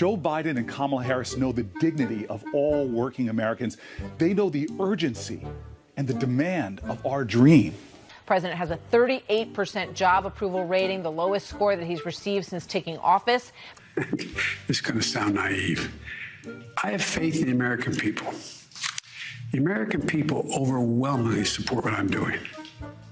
Joe Biden and Kamala Harris know the dignity of all working Americans. They know the urgency and the demand of our dream. The president has a 38% job approval rating, the lowest score that he's received since taking office. This is going to sound naive. I have faith in the American people. The American people overwhelmingly support what I'm doing.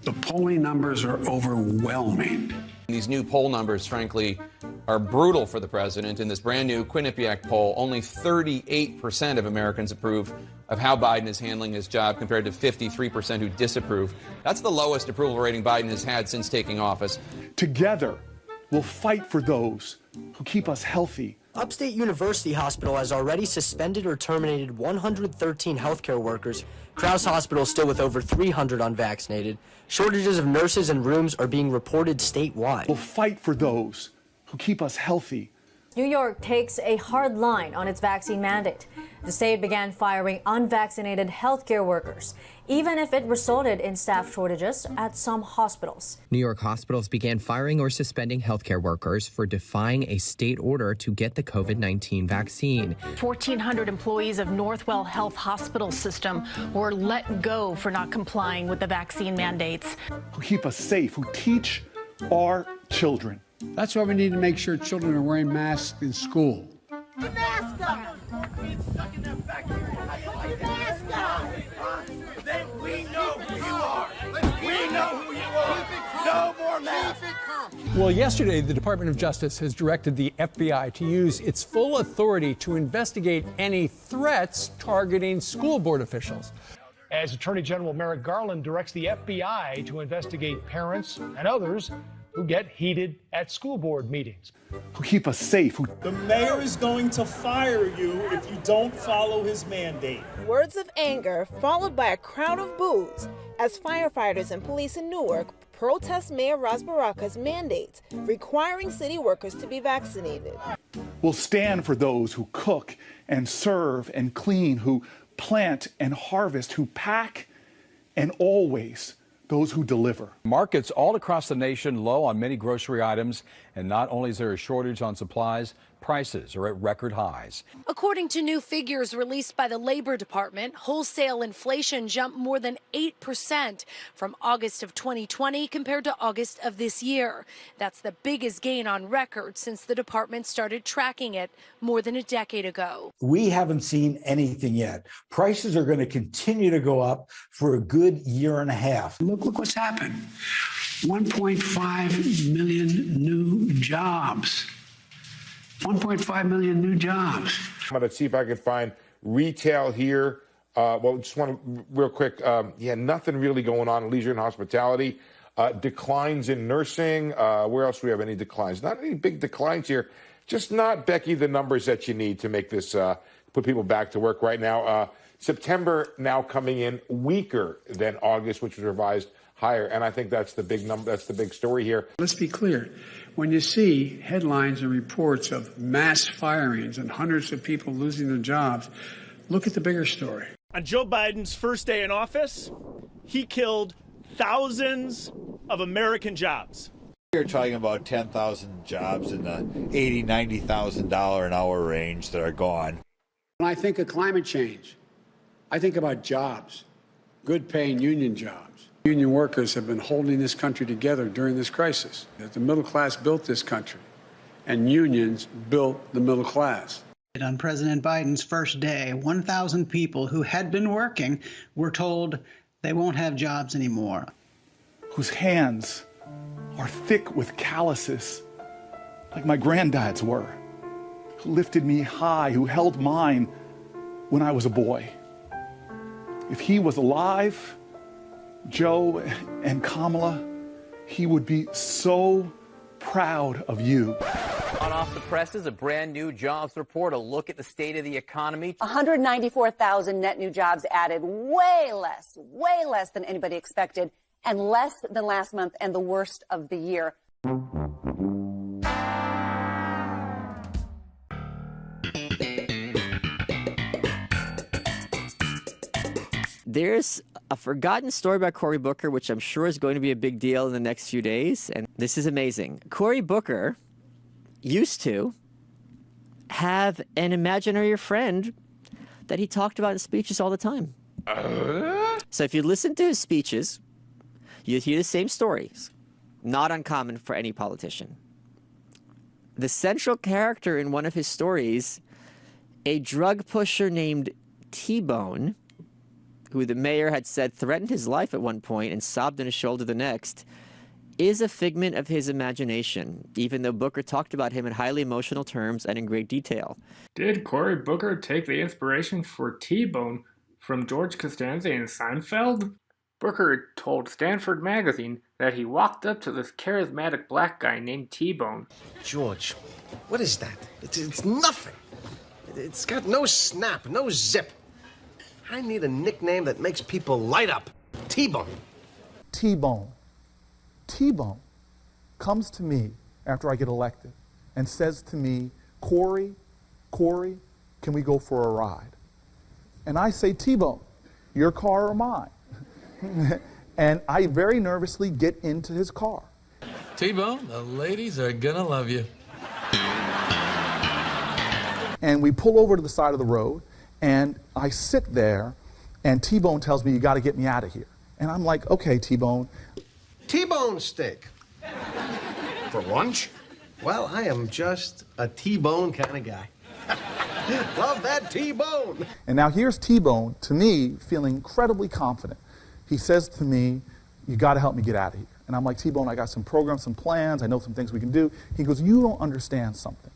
The polling numbers are overwhelming. These new poll numbers, frankly, are brutal for the president. In this brand new Quinnipiac poll, only 38% of Americans approve of how Biden is handling his job, compared to 53% who disapprove. That's the lowest approval rating Biden has had since taking office. Together, we'll fight for those who keep us healthy. Upstate University Hospital has already suspended or terminated 113 healthcare workers. Krause Hospital still with over 300 unvaccinated. Shortages of nurses and rooms are being reported statewide. We'll fight for those who keep us healthy. New York takes a hard line on its vaccine mandate. The state began firing unvaccinated healthcare workers, even if it resulted in staff shortages at some hospitals. New York hospitals began firing or suspending healthcare workers for defying a state order to get the COVID-19 vaccine. 1,400 employees of Northwell Health Hospital System were let go for not complying with the vaccine mandates. Who keep us safe, who teach our children. That's why we need to make sure children are wearing masks in school. Mask up! Then we know who you are. We know who you are. No more masks. Well, yesterday, the Department of Justice has directed the FBI to use its full authority to investigate any threats targeting school board officials. As Attorney General Merrick Garland directs the FBI to investigate parents and others who get heated at school board meetings. Who keep us safe. The mayor is going to fire you if you don't follow his mandate. Words of anger followed by a crowd of boos as firefighters and police in Newark protest Mayor Ras Baraka's mandate requiring city workers to be vaccinated. We'll stand for those who cook and serve and clean, who plant and harvest, who pack, and always those who deliver. Markets all across the nation low on many grocery items, and not only is there a shortage on supplies, prices are at record highs. According to new figures released by the Labor Department, wholesale inflation jumped more than 8% from August of 2020 compared to August of this year. That's the biggest gain on record since the department started tracking it more than a decade ago. We haven't seen anything yet. Prices are going to continue to go up for a good year and a half. Look what's happened. 1.5 million new jobs. 1.5 million new jobs. I'm going to see if I can find retail here. Well, just want to real quick. Nothing really going on in leisure and hospitality. Declines in nursing. Where else do we have any declines? Not any big declines here. Just not, Becky, the numbers that you need to make this, put people back to work right now. September now coming in weaker than August, which was revised higher. And I think that's the big number. That's the big story here. Let's be clear. When you see headlines and reports of mass firings and hundreds of people losing their jobs, look at the bigger story. On Joe Biden's first day in office, he killed thousands of American jobs. You're talking about 10,000 jobs in the $80,000, $90,000 an hour range that are gone. When I think of climate change, I think about jobs, good paying union jobs. Union workers have been holding this country together during this crisis. The middle class built this country, and unions built the middle class. On President Biden's first day, 1,000 people who had been working were told they won't have jobs anymore. Whose hands are thick with calluses, like my granddad's were, who lifted me high, who held mine when I was a boy. If he was alive, Joe and Kamala, he would be so proud of you. On Off the Presses, a brand new jobs report, a look at the state of the economy. 194,000 net new jobs added, way less than anybody expected, and less than last month and the worst of the year. There's a forgotten story about Cory Booker, which I'm sure is going to be a big deal in the next few days. And this is amazing. Cory Booker used to have an imaginary friend that he talked about in speeches all the time. So if you listen to his speeches, you hear the same stories. Not uncommon for any politician. The central character in one of his stories, a drug pusher named T-Bone, who the mayor had said threatened his life at one point and sobbed on his shoulder the next, is a figment of his imagination, even though Booker talked about him in highly emotional terms and in great detail. Did Cory Booker take the inspiration for T-Bone from George Costanza in Seinfeld? Booker told Stanford Magazine that he walked up to this charismatic black guy named T-Bone. George, what is that? It's nothing. It's got no snap, no zip. I need a nickname that makes people light up. T-Bone. T-Bone. T-Bone comes to me after I get elected and says to me, Cory, can we go for a ride? And I say, T-Bone, your car or mine? And I very nervously get into his car. T-Bone, the ladies are gonna love you. And we pull over to the side of the road, and I sit there, and T-Bone tells me, you gotta get me out of here. And I'm like, okay, T-Bone. T-bone steak. For lunch? Well, I am just a T-bone kind of guy. Love that T-bone. And now here's T-Bone, to me, feeling incredibly confident. He says to me, you gotta help me get out of here. And I'm like, T-Bone, I got some programs, some plans, I know some things we can do. He goes, you don't understand something.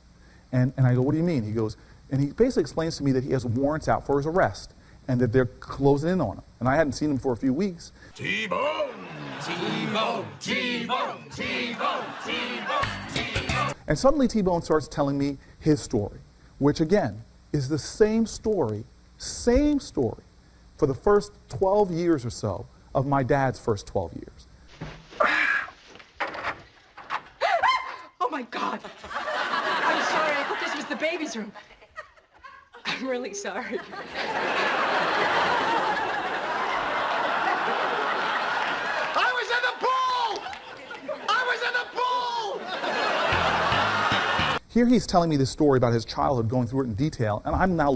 And I go, what do you mean? He goes, and he basically explains to me that he has warrants out for his arrest and that they're closing in on him. And I hadn't seen him for a few weeks. T-Bone! T-Bone! T-Bone! T-Bone! T-Bone! T-Bone! And suddenly T-Bone starts telling me his story, which again is the same story for the first 12 years or so of my dad's first 12 years. Oh my God! I'm sorry, I thought this was the baby's room. I'm really sorry. I was in the pool! I was in the pool! Here he's telling me this story about his childhood, going through it in detail, and I'm now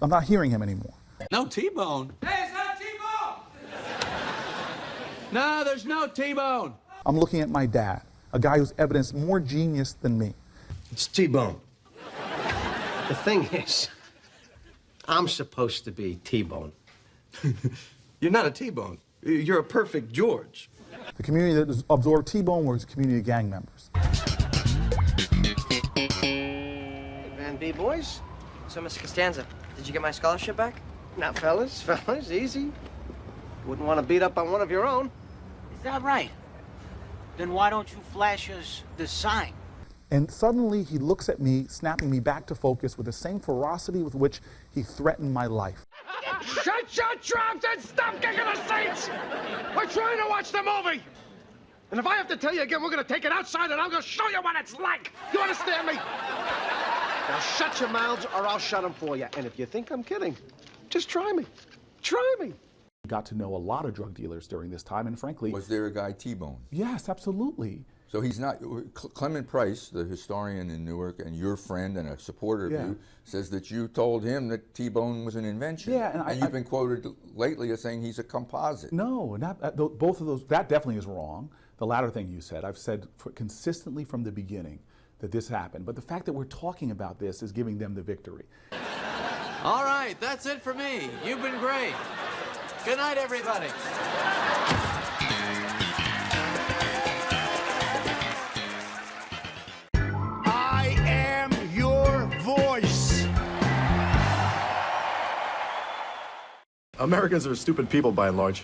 I'm not hearing him anymore. No T-Bone. Hey, it's not T-Bone! No, there's no T-Bone. I'm looking at my dad, a guy who's evidenced more genius than me. It's T-bone. The thing is, I'm supposed to be T-bone. You're not a T-bone. You're a perfect George. The community that absorbed T-Bone was a community of gang members. Hey, Van B boys. So, Mr. Costanza, did you get my scholarship back? Now, fellas, easy. Wouldn't want to beat up on one of your own. Is that right? Then why don't you flash us the sign? And suddenly he looks at me, snapping me back to focus with the same ferocity with which he threatened my life. Shut your trap and stop kicking the seats! We're trying to watch the movie! And if I have to tell you again, we're gonna take it outside and I'm gonna show you what it's like! You understand me? Now shut your mouths or I'll shut them for you. And if you think I'm kidding, just try me. Try me. Got to know a lot of drug dealers during this time, and frankly... Was there a guy T-Bone? Yes, absolutely. So he's not... Clement Price, the historian in Newark, and your friend and a supporter of you, says that you told him that T-Bone was an invention. Yeah, and you've been quoted lately as saying he's a composite. No, both of those... That definitely is wrong. The latter thing you said. I've said consistently from the beginning that this happened. But the fact that we're talking about this is giving them the victory. All right, that's it for me. You've been great. Good night, everybody. I am your voice. Americans are stupid people by and large.